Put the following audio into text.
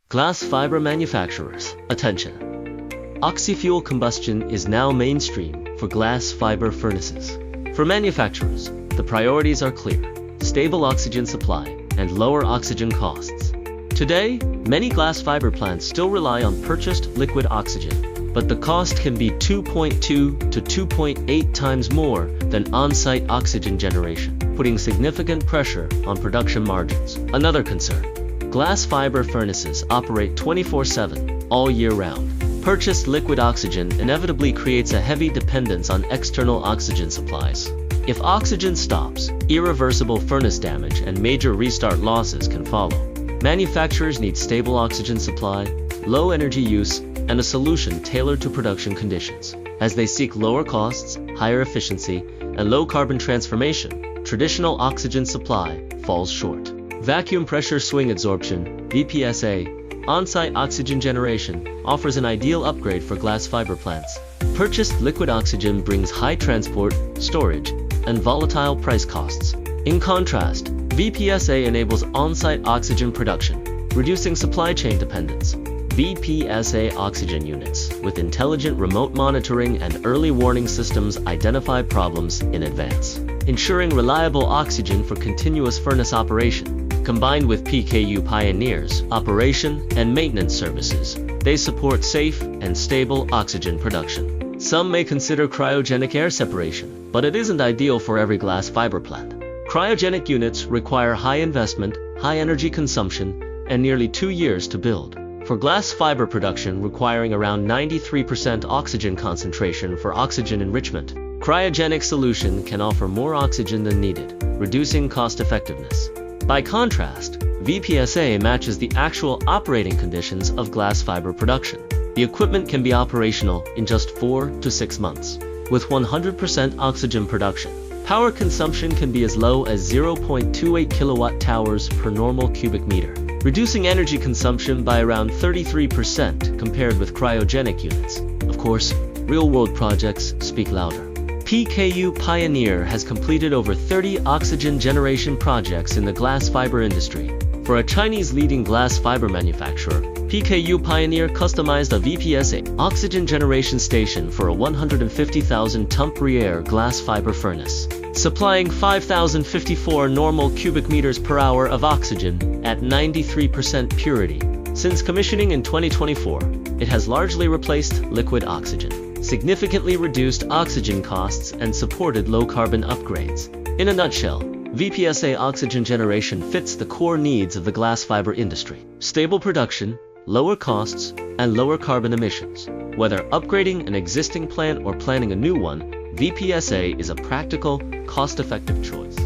Glass fiber manufacturers, attention! Oxy-fuel combustion is now mainstream for glass fiber furnaces. For manufacturers, the priorities are clear: stable oxygen supply and lower oxygen costs. Today, many glass fiber plants still rely on purchased liquid oxygen, but the cost can be 2.2 to 2.8 times more than on-site oxygen generation, putting significant pressure on production margins. Another concern: glass fiber furnaces operate 24/7, all year round. Purchased liquid oxygen inevitably creates a heavy dependence on external oxygen supplies. If oxygen stops, irreversible furnace damage and major restart losses can follow. Manufacturers need stable oxygen supply, low energy use, and a solution tailored to production conditions. As they seek lower costs, higher efficiency, and low carbon transformation, traditional oxygen supply falls short. Vacuum pressure swing adsorption, VPSA, on-site oxygen generation, offers an ideal upgrade for glass fiber plants. Purchased liquid oxygen brings high transport, storage, and volatile price costs. In contrast, VPSA enables on-site oxygen production, reducing supply chain dependence. VPSA oxygen units, with intelligent remote monitoring and early warning systems, identify problems in advance, ensuring reliable oxygen for continuous furnace operation. Combined with PKU Pioneer's operation and maintenance services, they support safe and stable oxygen production. Some may consider cryogenic air separation, but it isn't ideal for every glass fiber plant. Cryogenic units require high investment, high energy consumption, and nearly 2 years to build. For glass fiber production requiring around 93% oxygen concentration for oxygen enrichment, cryogenic solution can offer more oxygen than needed, reducing cost effectiveness. By contrast, VPSA matches the actual operating conditions of glass fiber production. The equipment can be operational in just 4 to 6 months. With 100% oxygen production, power consumption can be as low as 0.28 kilowatt-hours per normal cubic meter, reducing energy consumption by around 33% compared with cryogenic units. Of course, real-world projects speak louder. PKU Pioneer has completed over 30 oxygen generation projects in the glass fiber industry. For a Chinese leading glass fiber manufacturer, PKU Pioneer customized a VPSA oxygen generation station for a 150,000-ton Gruyere glass fiber furnace, supplying 5,054 normal cubic meters per hour of oxygen at 93% purity. Since commissioning in 2024, it has largely replaced liquid oxygen, significantly reduced oxygen costs, and supported low-carbon upgrades. In a nutshell, VPSA oxygen generation fits the core needs of the glass fiber industry: stable production, lower costs, and lower carbon emissions. Whether upgrading an existing plant or planning a new one, VPSA is a practical, cost-effective choice.